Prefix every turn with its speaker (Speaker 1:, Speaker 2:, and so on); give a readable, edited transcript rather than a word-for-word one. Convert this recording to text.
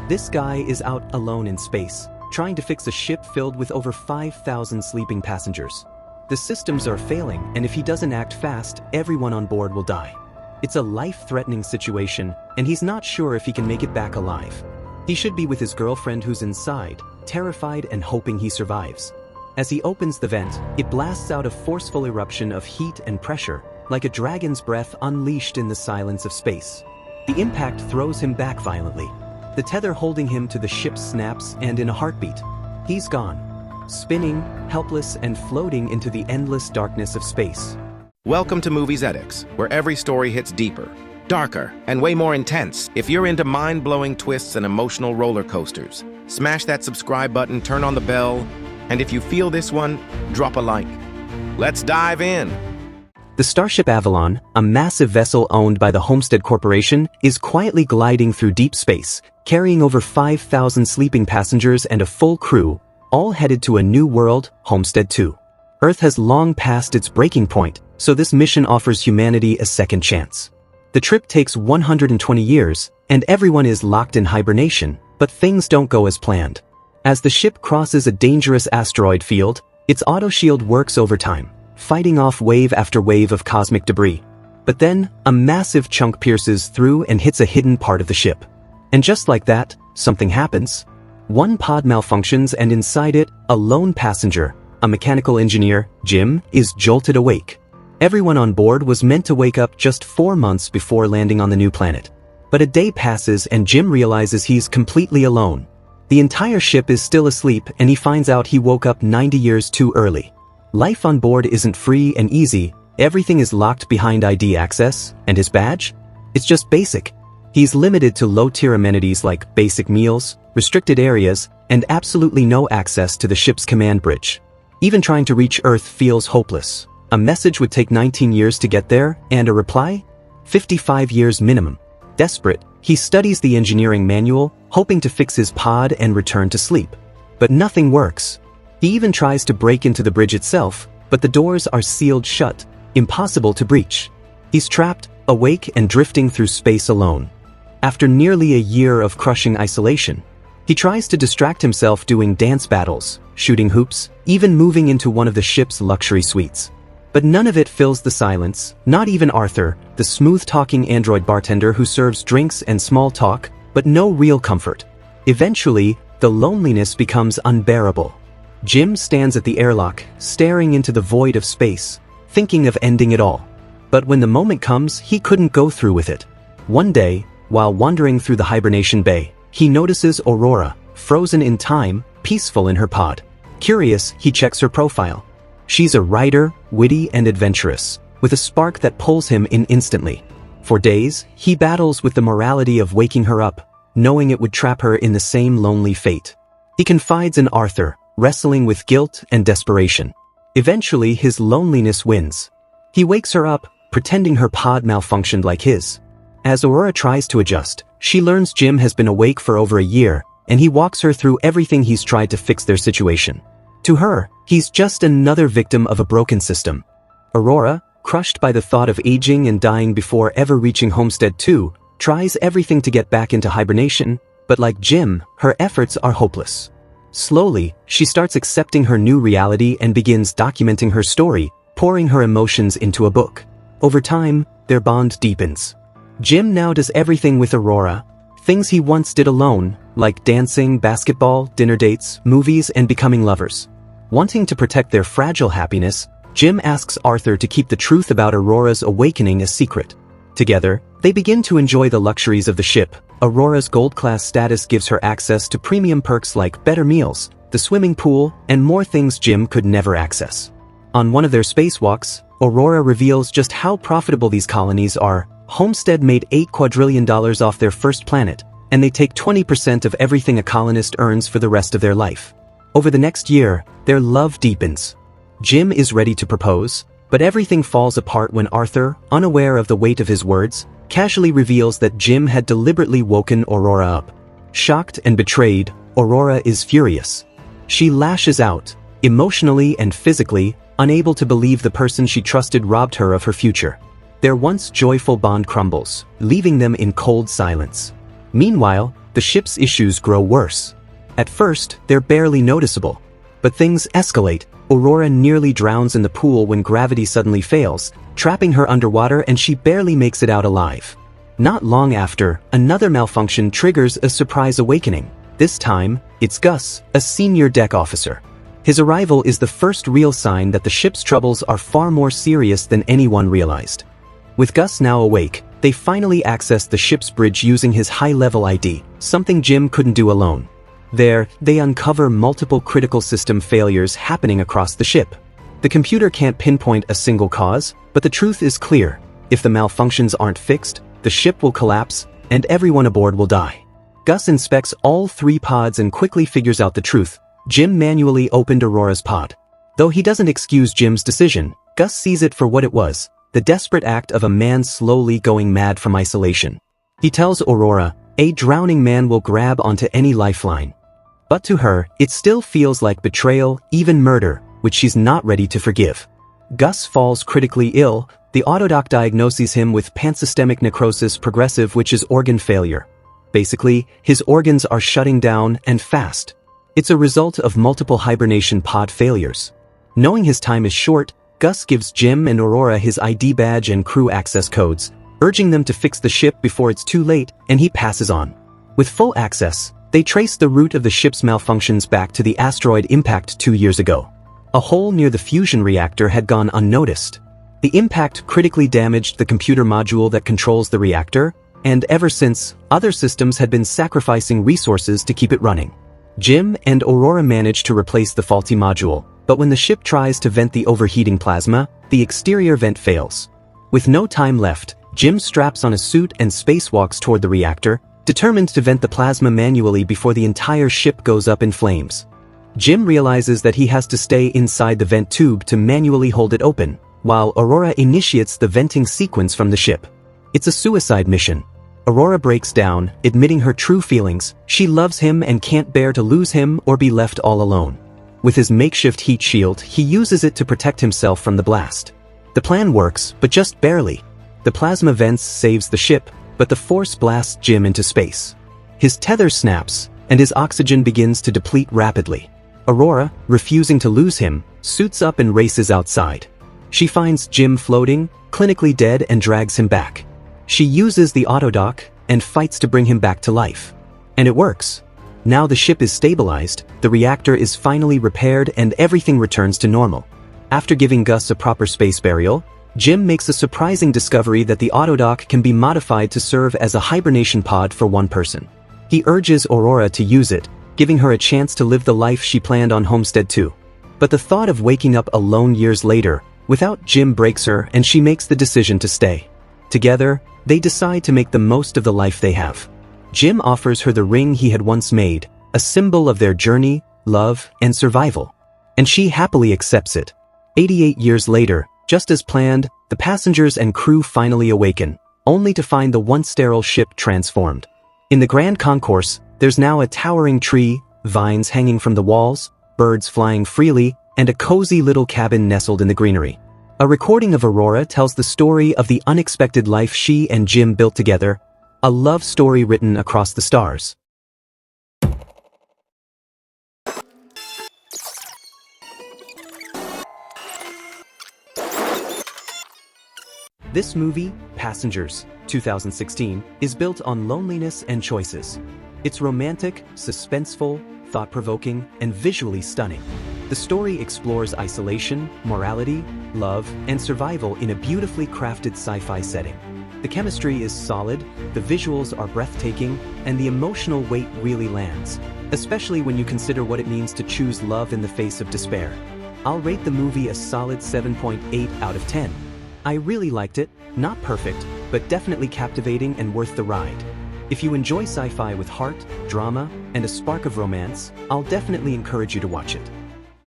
Speaker 1: This guy is out alone in space, trying to fix a ship filled with over 5,000 sleeping passengers. The systems are failing, and if he doesn't act fast, everyone on board will die. It's a life-threatening situation, and he's not sure if he can make it back alive. He should be with his girlfriend who's inside, terrified and hoping he survives. As he opens the vent, it blasts out a forceful eruption of heat and pressure, like a dragon's breath unleashed in the silence of space. The impact throws him back violently. The tether holding him to the ship snaps, and in a heartbeat, he's gone, spinning, helpless and floating into the endless darkness of space.
Speaker 2: Welcome to Movies EdX, where every story hits deeper, darker, and way more intense. If you're into mind-blowing twists and emotional roller coasters, smash that subscribe button, turn on the bell, and if you feel this one, drop a like. Let's dive in.
Speaker 1: The Starship Avalon, a massive vessel owned by the Homestead Corporation, is quietly gliding through deep space, carrying over 5,000 sleeping passengers and a full crew, all headed to a new world, Homestead 2. Earth has long passed its breaking point, so this mission offers humanity a second chance. The trip takes 120 years, and everyone is locked in hibernation, but things don't go as planned. As the ship crosses a dangerous asteroid field, its autoshield works overtime, fighting off wave after wave of cosmic debris. But then, a massive chunk pierces through and hits a hidden part of the ship. And just like that, something happens. One pod malfunctions, and inside it, a lone passenger, a mechanical engineer, Jim, is jolted awake. Everyone on board was meant to wake up just 4 months before landing on the new planet. But a day passes and Jim realizes he's completely alone. The entire ship is still asleep, and he finds out he woke up 90 years too early. Life on board isn't free and easy. Everything is locked behind ID access, and his badge? It's just basic. He's limited to low-tier amenities like basic meals, restricted areas, and absolutely no access to the ship's command bridge. Even trying to reach Earth feels hopeless. A message would take 19 years to get there, and a reply? 55 years minimum. Desperate, he studies the engineering manual, hoping to fix his pod and return to sleep. But nothing works. He even tries to break into the bridge itself, but the doors are sealed shut, impossible to breach. He's trapped, awake and drifting through space alone. After nearly a year of crushing isolation, he tries to distract himself doing dance battles, shooting hoops, even moving into one of the ship's luxury suites. But none of it fills the silence, not even Arthur, the smooth-talking android bartender who serves drinks and small talk, but no real comfort. Eventually, the loneliness becomes unbearable. Jim stands at the airlock, staring into the void of space, thinking of ending it all. But when the moment comes, he couldn't go through with it. One day, while wandering through the hibernation bay, he notices Aurora, frozen in time, peaceful in her pod. Curious, he checks her profile. She's a writer, witty and adventurous, with a spark that pulls him in instantly. For days, he battles with the morality of waking her up, knowing it would trap her in the same lonely fate. He confides in Arthur, wrestling with guilt and desperation. Eventually, his loneliness wins. He wakes her up, pretending her pod malfunctioned like his. As Aurora tries to adjust, she learns Jim has been awake for over a year, and he walks her through everything he's tried to fix their situation. To her, he's just another victim of a broken system. Aurora, crushed by the thought of aging and dying before ever reaching Homestead 2, tries everything to get back into hibernation, but like Jim, her efforts are hopeless. Slowly, she starts accepting her new reality and begins documenting her story, pouring her emotions into a book. Over time, their bond deepens. Jim now does everything with Aurora, things he once did alone, like dancing, basketball, dinner dates, movies, and becoming lovers. Wanting to protect their fragile happiness, Jim asks Arthur to keep the truth about Aurora's awakening a secret. Together, they begin to enjoy the luxuries of the ship. Aurora's gold-class status gives her access to premium perks like better meals, the swimming pool, and more things Jim could never access. On one of their spacewalks, Aurora reveals just how profitable these colonies are. Homestead made $8 quadrillion off their first planet, and they take 20% of everything a colonist earns for the rest of their life. Over the next year, their love deepens. Jim is ready to propose, but everything falls apart when Arthur, unaware of the weight of his words, casually reveals that Jim had deliberately woken Aurora up. Shocked and betrayed, Aurora is furious. She lashes out, emotionally and physically, unable to believe the person she trusted robbed her of her future. Their once joyful bond crumbles, leaving them in cold silence. Meanwhile, the ship's issues grow worse. At first, they're barely noticeable. But things escalate. Aurora nearly drowns in the pool when gravity suddenly fails, trapping her underwater, and she barely makes it out alive. Not long after, another malfunction triggers a surprise awakening. This time, it's Gus, a senior deck officer. His arrival is the first real sign that the ship's troubles are far more serious than anyone realized. With Gus now awake, they finally access the ship's bridge using his high-level ID, something Jim couldn't do alone. There, they uncover multiple critical system failures happening across the ship. The computer can't pinpoint a single cause, but the truth is clear. If the malfunctions aren't fixed, the ship will collapse, and everyone aboard will die. Gus inspects all 3 pods and quickly figures out the truth. Jim manually opened Aurora's pod. Though he doesn't excuse Jim's decision, Gus sees it for what it was, the desperate act of a man slowly going mad from isolation. He tells Aurora, a drowning man will grab onto any lifeline. But to her, it still feels like betrayal, even murder, which she's not ready to forgive. Gus falls critically ill. The autodoc diagnoses him with pansystemic necrosis progressive, which is organ failure. Basically, his organs are shutting down and fast. It's a result of multiple hibernation pod failures. Knowing his time is short, Gus gives Jim and Aurora his ID badge and crew access codes, urging them to fix the ship before it's too late, and he passes on. With full access, they trace the root of the ship's malfunctions back to the asteroid impact 2 years ago. A hole near the fusion reactor had gone unnoticed. The impact critically damaged the computer module that controls the reactor, and ever since, other systems had been sacrificing resources to keep it running. Jim and Aurora manage to replace the faulty module, but when the ship tries to vent the overheating plasma, the exterior vent fails. With no time left, Jim straps on a suit and spacewalks toward the reactor, determined to vent the plasma manually before the entire ship goes up in flames. Jim realizes that he has to stay inside the vent tube to manually hold it open, while Aurora initiates the venting sequence from the ship. It's a suicide mission. Aurora breaks down, admitting her true feelings. She loves him and can't bear to lose him or be left all alone. With his makeshift heat shield, he uses it to protect himself from the blast. The plan works, but just barely. The plasma vents saves the ship, but the force blasts Jim into space. His tether snaps, and his oxygen begins to deplete rapidly. Aurora, refusing to lose him, suits up and races outside. She finds Jim floating, clinically dead, and drags him back. She uses the autodoc and fights to bring him back to life. And it works. Now the ship is stabilized, the reactor is finally repaired, and everything returns to normal. After giving Gus a proper space burial, Jim makes a surprising discovery that the autodoc can be modified to serve as a hibernation pod for one person. He urges Aurora to use it, giving her a chance to live the life she planned on Homestead 2. But the thought of waking up alone years later, without Jim, breaks her, and she makes the decision to stay. Together, they decide to make the most of the life they have. Jim offers her the ring he had once made, a symbol of their journey, love, and survival. And she happily accepts it. 88 years later, just as planned, the passengers and crew finally awaken, only to find the once sterile ship transformed. In the grand concourse, there's now a towering tree, vines hanging from the walls, birds flying freely, and a cozy little cabin nestled in the greenery. A recording of Aurora tells the story of the unexpected life she and Jim built together, a love story written across the stars. This movie, Passengers, 2016, is built on loneliness and choices. It's romantic, suspenseful, thought-provoking, and visually stunning. The story explores isolation, morality, love, and survival in a beautifully crafted sci-fi setting. The chemistry is solid, the visuals are breathtaking, and the emotional weight really lands, especially when you consider what it means to choose love in the face of despair. I'll rate the movie a solid 7.8 out of 10. I really liked it, not perfect, but definitely captivating and worth the ride. If you enjoy sci-fi with heart, drama, and a spark of romance, I'll definitely encourage you to watch it.